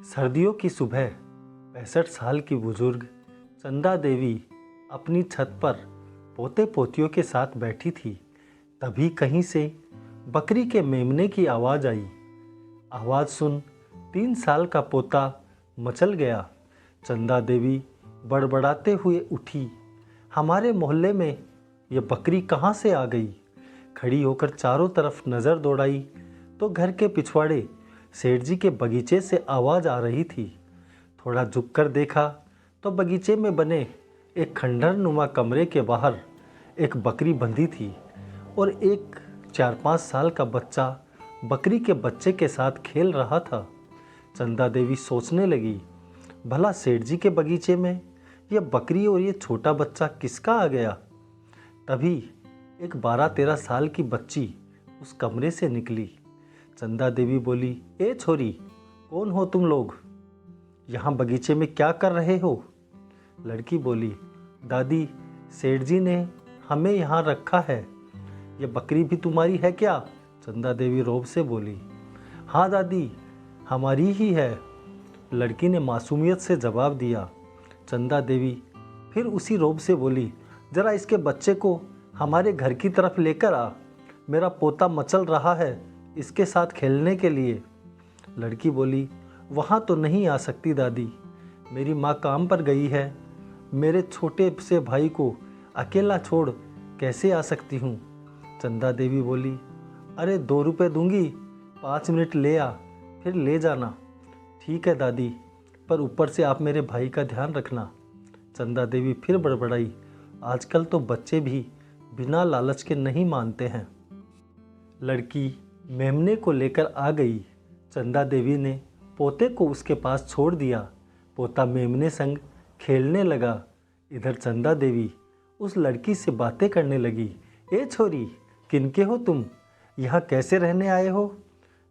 सर्दियों की सुबह 65 साल की बुजुर्ग चंदा देवी अपनी छत पर पोते पोतियों के साथ बैठी थी। तभी कहीं से बकरी के मेमने की आवाज़ आई। आवाज़ सुन 3 साल का पोता मचल गया। चंदा देवी बड़बड़ाते हुए उठी, हमारे मोहल्ले में ये बकरी कहाँ से आ गई? खड़ी होकर चारों तरफ नज़र दौड़ाई तो घर के पिछवाड़े सेठ जी के बगीचे से आवाज़ आ रही थी। थोड़ा झुककर देखा तो बगीचे में बने एक खंडहर नुमा कमरे के बाहर एक बकरी बंधी थी और एक 4-5 साल का बच्चा बकरी के बच्चे के साथ खेल रहा था। चंदा देवी सोचने लगी, भला सेठ जी के बगीचे में यह बकरी और ये छोटा बच्चा किसका आ गया? तभी एक 12-13 साल की बच्ची उस कमरे से निकली। चंदा देवी बोली, ए छोरी, कौन हो तुम लोग? यहाँ बगीचे में क्या कर रहे हो? लड़की बोली, दादी, सेठ जी ने हमें यहाँ रखा है। ये बकरी भी तुम्हारी है क्या? चंदा देवी रौब से बोली, हाँ दादी, हमारी ही है। लड़की ने मासूमियत से जवाब दिया। चंदा देवी फिर उसी रौब से बोली, जरा इसके बच्चे को हमारे घर की तरफ लेकर आ, मेरा पोता मचल रहा है इसके साथ खेलने के लिए। लड़की बोली, वहाँ तो नहीं आ सकती दादी, मेरी माँ काम पर गई है। मेरे छोटे से भाई को अकेला छोड़ कैसे आ सकती हूँ? चंदा देवी बोली, अरे 2 रुपये दूंगी, 5 मिनट ले आ, फिर ले जाना। ठीक है दादी, पर ऊपर से आप मेरे भाई का ध्यान रखना। चंदा देवी फिर बड़बड़ाई, आजकल तो बच्चे भी बिना लालच के नहीं मानते हैं। लड़की मेमने को लेकर आ गई। चंदा देवी ने पोते को उसके पास छोड़ दिया। पोता मेमने संग खेलने लगा। इधर चंदा देवी उस लड़की से बातें करने लगी। ए छोरी, किनके हो तुम? यहाँ कैसे रहने आए हो?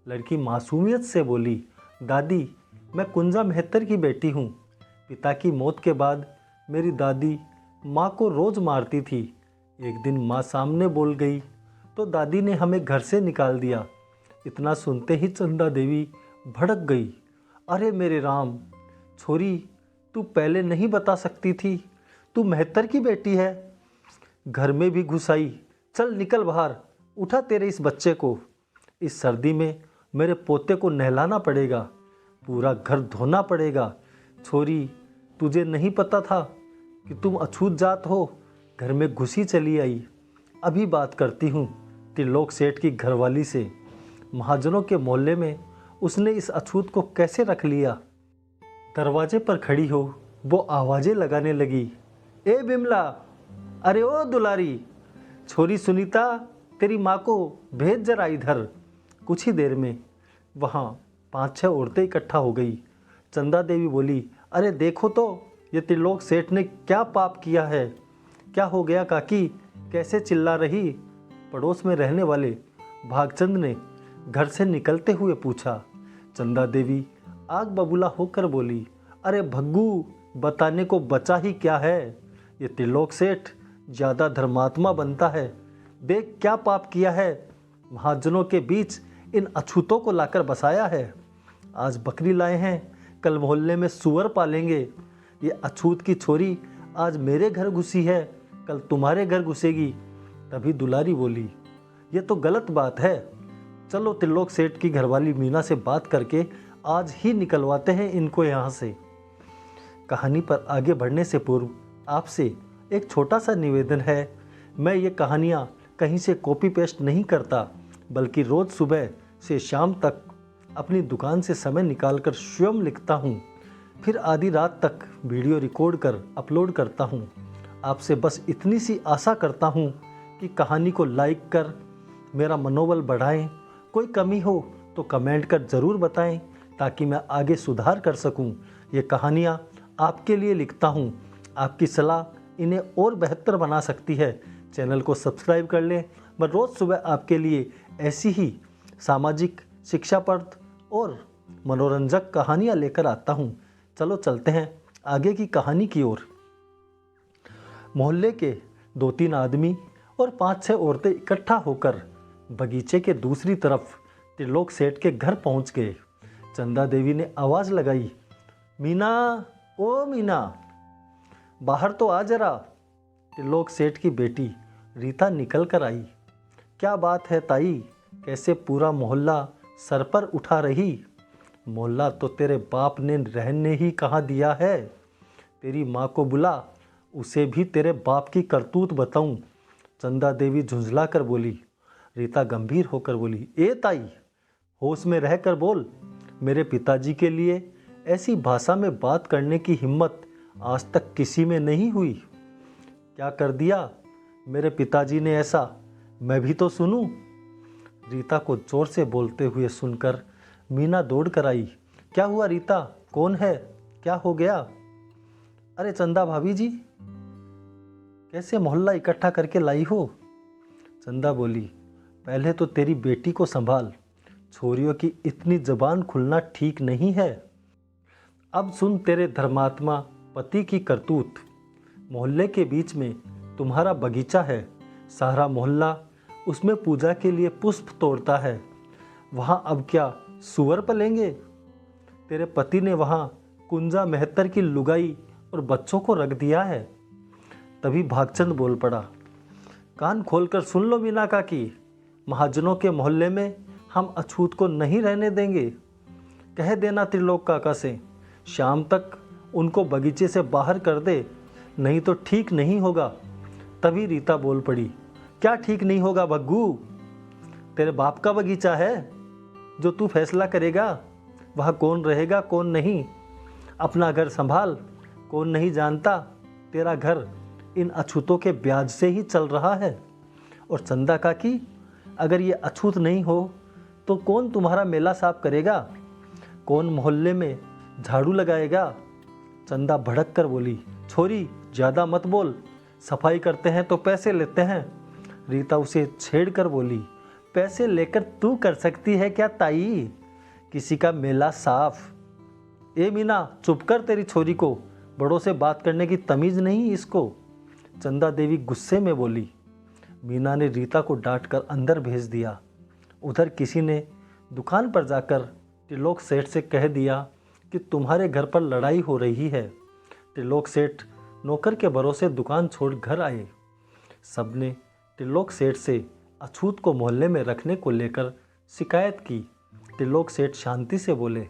लड़की मासूमियत से बोली, दादी, मैं कुंजा मेहतर की बेटी हूँ। पिता की मौत के बाद मेरी दादी माँ को रोज़ मारती थी। एक दिन माँ सामने बोल गई तो दादी ने हमें घर से निकाल दिया। इतना सुनते ही चंदा देवी भड़क गई। अरे मेरे राम, छोरी, तू पहले नहीं बता सकती थी? तू मेहतर की बेटी है। घर में भी घुस आई। चल निकल बाहर, उठा तेरे इस बच्चे को। इस सर्दी में मेरे पोते को नहलाना पड़ेगा, पूरा घर धोना पड़ेगा। छोरी, तुझे नहीं पता था कि तुम अछूत जात हो? घर में घुसी चली आई। अभी बात करती हूँ त्रिलोक सेठ की घरवाली से। महाजनों के मोहल्ले में उसने इस अछूत को कैसे रख लिया? दरवाजे पर खड़ी हो वो आवाज़ें लगाने लगी, ए बिमला, अरे ओ दुलारी, छोरी सुनीता, तेरी माँ को भेज जरा इधर। कुछ ही देर में वहाँ 5-6 औरतें इकट्ठा हो गई। चंदा देवी बोली, अरे देखो तो ये त्रिलोक सेठ ने क्या पाप किया है? क्या हो गया काकी, कैसे चिल्ला रही? पड़ोस में रहने वाले भागचंद ने घर से निकलते हुए पूछा। चंदा देवी आग बबूला होकर बोली, अरे भग्गू, बताने को बचा ही क्या है? ये त्रिलोक सेठ ज़्यादा धर्मात्मा बनता है। देख क्या पाप किया है, महाजनों के बीच इन अछूतों को लाकर बसाया है। आज बकरी लाए हैं, कल मोहल्ले में सुअर पालेंगे। ये अछूत की छोरी आज मेरे घर घुसी है, कल तुम्हारे घर घुसेगी। तभी दुलारी बोली, ये तो गलत बात है। चलो त्रिलोक सेठ की घरवाली मीना से बात करके आज ही निकलवाते हैं इनको यहाँ से। कहानी पर आगे बढ़ने से पूर्व आपसे एक छोटा सा निवेदन है। मैं ये कहानियाँ कहीं से कॉपी पेस्ट नहीं करता, बल्कि रोज़ सुबह से शाम तक अपनी दुकान से समय निकालकर स्वयं लिखता हूँ, फिर आधी रात तक वीडियो रिकॉर्ड कर अपलोड करता हूँ। आपसे बस इतनी सी आशा करता हूँ कि कहानी को लाइक कर मेरा मनोबल बढ़ाएं। कोई कमी हो तो कमेंट कर ज़रूर बताएं ताकि मैं आगे सुधार कर सकूं। ये कहानियाँ आपके लिए लिखता हूँ, आपकी सलाह इन्हें और बेहतर बना सकती है। चैनल को सब्सक्राइब कर लें। मैं रोज़ सुबह आपके लिए ऐसी ही सामाजिक, शिक्षाप्रद और मनोरंजक कहानियाँ लेकर आता हूँ। चलो चलते हैं आगे की कहानी की ओर। मोहल्ले के 2-3 आदमी और 5-6 औरतें इकट्ठा होकर बगीचे के दूसरी तरफ त्रिलोक सेठ के घर पहुंच गए। चंदा देवी ने आवाज़ लगाई, मीना, ओ मीना, बाहर तो आ जरा। त्रिलोक सेठ की बेटी रीता निकल कर आई। क्या बात है ताई, कैसे पूरा मोहल्ला सर पर उठा रही? मोहल्ला तो तेरे बाप ने रहने ही कहाँ दिया है। तेरी माँ को बुला, उसे भी तेरे बाप की करतूत बताऊं। चंदा देवी झुंझला कर बोली। रीता गंभीर होकर बोली, ए ताई, होश में रह कर बोल। मेरे पिताजी के लिए ऐसी भाषा में बात करने की हिम्मत आज तक किसी में नहीं हुई। क्या कर दिया मेरे पिताजी ने ऐसा, मैं भी तो सुनूं। रीता को जोर से बोलते हुए सुनकर मीना दौड़ कर आई। क्या हुआ रीता, कौन है, क्या हो गया? अरे चंदा भाभी जी, कैसे मोहल्ला इकट्ठा करके लाई हो? चंदा बोली, पहले तो तेरी बेटी को संभाल, छोरियों की इतनी जबान खुलना ठीक नहीं है। अब सुन तेरे धर्मात्मा पति की करतूत। मोहल्ले के बीच में तुम्हारा बगीचा है, सारा मोहल्ला उसमें पूजा के लिए पुष्प तोड़ता है। वहाँ अब क्या सुअर पलेंगे? तेरे पति ने वहाँ कुंजा मेहतर की लुगाई और बच्चों को रख दिया है। तभी भागचंद बोल पड़ा, कान खोलकर सुन लो मीना काकी, महाजनों के मोहल्ले में हम अछूत को नहीं रहने देंगे। कह देना त्रिलोक काका से शाम तक उनको बगीचे से बाहर कर दे, नहीं तो ठीक नहीं होगा। तभी रीता बोल पड़ी, क्या ठीक नहीं होगा भग्गू? तेरे बाप का बगीचा है जो तू फैसला करेगा, वहाँ कौन रहेगा कौन नहीं। अपना घर संभाल, कौन नहीं जानता तेरा घर इन अछूतों के ब्याज से ही चल रहा है। और चंदा काकी, अगर ये अछूत नहीं हो तो कौन तुम्हारा मेला साफ करेगा, कौन मोहल्ले में झाड़ू लगाएगा? चंदा भड़क कर बोली, छोरी ज़्यादा मत बोल, सफाई करते हैं तो पैसे लेते हैं। रीता उसे छेड़ कर बोली, पैसे लेकर तू कर सकती है क्या ताई, किसी का मेला साफ? ए मीना, चुप कर, तेरी छोरी को बड़ों से बात करने की तमीज़ नहीं इसको। चंदा देवी गुस्से में बोली। मीना ने रीता को डांट कर अंदर भेज दिया। उधर किसी ने दुकान पर जाकर त्रिलोक सेठ से कह दिया कि तुम्हारे घर पर लड़ाई हो रही है। त्रिलोक सेठ नौकर के भरोसे दुकान छोड़ घर आए। सबने त्रिलोक सेठ से अछूत को मोहल्ले में रखने को लेकर शिकायत की। त्रिलोक सेठ शांति से बोले,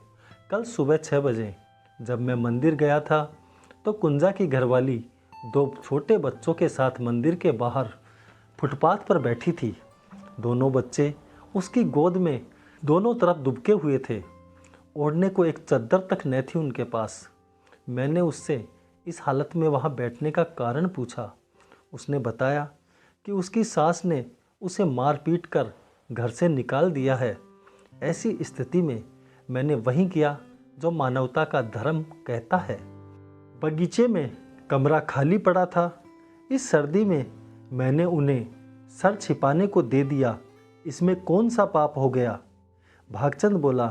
कल सुबह 6 बजे जब मैं मंदिर गया था तो कुंजा की घरवाली 2 छोटे बच्चों के साथ मंदिर के बाहर फुटपाथ पर बैठी थी। दोनों बच्चे उसकी गोद में दोनों तरफ दुबके हुए थे। ओढ़ने को एक चद्दर तक न थी उनके पास। मैंने उससे इस हालत में वहाँ बैठने का कारण पूछा। उसने बताया कि उसकी सास ने उसे मार पीट कर घर से निकाल दिया है। ऐसी स्थिति में मैंने वही किया जो मानवता का धर्म कहता है। बगीचे में कमरा खाली पड़ा था। इस सर्दी में मैंने उन्हें सर छिपाने को दे दिया, इसमें कौन सा पाप हो गया? भागचंद बोला,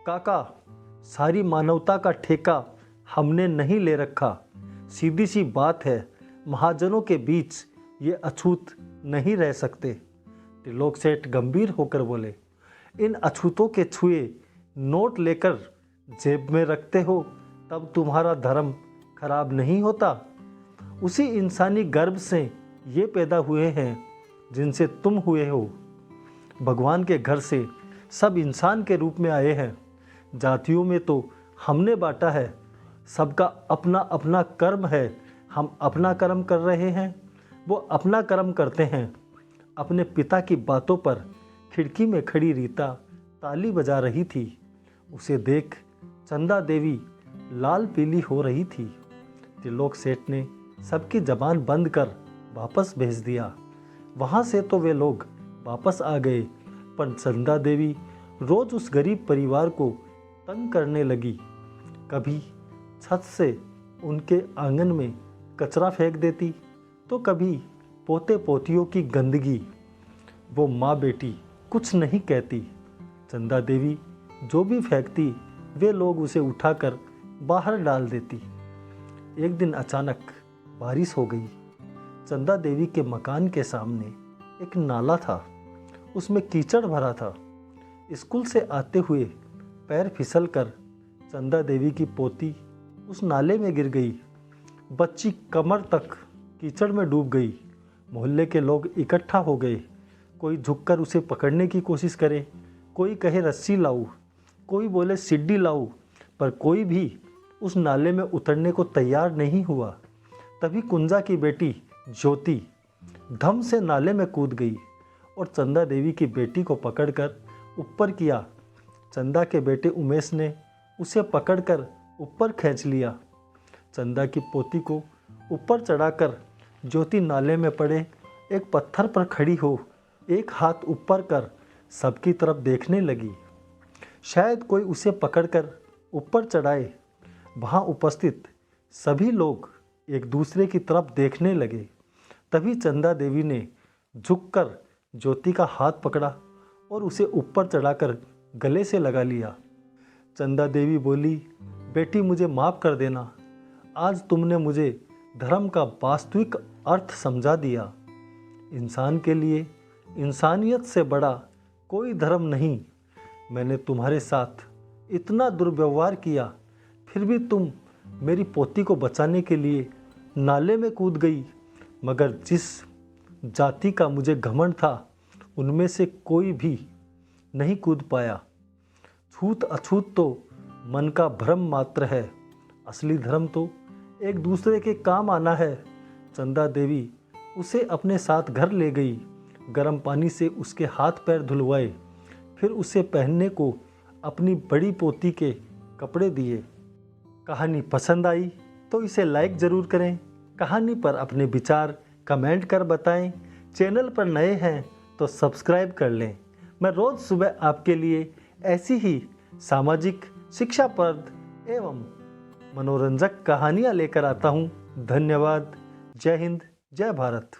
काका, सारी मानवता का ठेका हमने नहीं ले रखा। सीधी सी बात है, महाजनों के बीच ये अछूत नहीं रह सकते। त्रिलोक सेठ गंभीर होकर बोले, इन अछूतों के छुए नोट लेकर जेब में रखते हो तब तुम्हारा धर्म खराब नहीं होता। उसी इंसानी गर्भ से ये पैदा हुए हैं जिनसे तुम हुए हो। भगवान के घर से सब इंसान के रूप में आए हैं। जातियों में तो हमने बांटा है, सबका अपना अपना कर्म है। हम अपना कर्म कर रहे हैं, वो अपना कर्म करते हैं। अपने पिता की बातों पर खिड़की में खड़ी रीता ताली बजा रही थी। उसे देख चंदा देवी लाल पीली हो रही थी। त्रिलोक सेठ ने सबकी जबान बंद कर वापस भेज दिया। वहाँ से तो वे लोग वापस आ गए, पर चंदा देवी रोज़ उस गरीब परिवार को तंग करने लगी। कभी छत से उनके आंगन में कचरा फेंक देती तो कभी पोते पोतियों की गंदगी। वो माँ बेटी कुछ नहीं कहती। चंदा देवी जो भी फेंकती वे लोग उसे उठाकर बाहर डाल देती। एक दिन अचानक बारिश हो गई। चंदा देवी के मकान के सामने एक नाला था, उसमें कीचड़ भरा था। स्कूल से आते हुए पैर फिसलकर चंदा देवी की पोती उस नाले में गिर गई। बच्ची कमर तक कीचड़ में डूब गई। मोहल्ले के लोग इकट्ठा हो गए। कोई झुककर उसे पकड़ने की कोशिश करे, कोई कहे रस्सी लाऊं, कोई बोले सीढ़ी लाऊं, पर कोई भी उस नाले में उतरने को तैयार नहीं हुआ। तभी कुंजा की बेटी ज्योति धम से नाले में कूद गई और चंदा देवी की बेटी को पकड़कर ऊपर किया। चंदा के बेटे उमेश ने उसे पकड़कर ऊपर खींच लिया। चंदा की पोती को ऊपर चढ़ाकर ज्योति नाले में पड़े एक पत्थर पर खड़ी हो एक हाथ ऊपर कर सबकी तरफ देखने लगी। शायद कोई उसे पकड़कर ऊपर चढ़ाए। वहाँ उपस्थित सभी लोग एक दूसरे की तरफ देखने लगे। तभी चंदा देवी ने झुककर ज्योति का हाथ पकड़ा और उसे ऊपर चढ़ाकर गले से लगा लिया। चंदा देवी बोली, बेटी मुझे माफ़ कर देना। आज तुमने मुझे धर्म का वास्तविक अर्थ समझा दिया। इंसान के लिए इंसानियत से बड़ा कोई धर्म नहीं। मैंने तुम्हारे साथ इतना दुर्व्यवहार किया, फिर भी तुम मेरी पोती को बचाने के लिए नाले में कूद गई। मगर जिस जाति का मुझे घमंड था उनमें से कोई भी नहीं कूद पाया। छूत अछूत तो मन का भ्रम मात्र है, असली धर्म तो एक दूसरे के काम आना है। चंदा देवी उसे अपने साथ घर ले गई, गर्म पानी से उसके हाथ पैर धुलवाए, फिर उसे पहनने को अपनी बड़ी पोती के कपड़े दिए। कहानी पसंद आई तो इसे लाइक ज़रूर करें। कहानी पर अपने विचार कमेंट कर बताएं। चैनल पर नए हैं तो सब्सक्राइब कर लें। मैं रोज़ सुबह आपके लिए ऐसी ही सामाजिक, शिक्षाप्रद एवं मनोरंजक कहानियाँ लेकर आता हूँ। धन्यवाद। जय हिंद, जय भारत।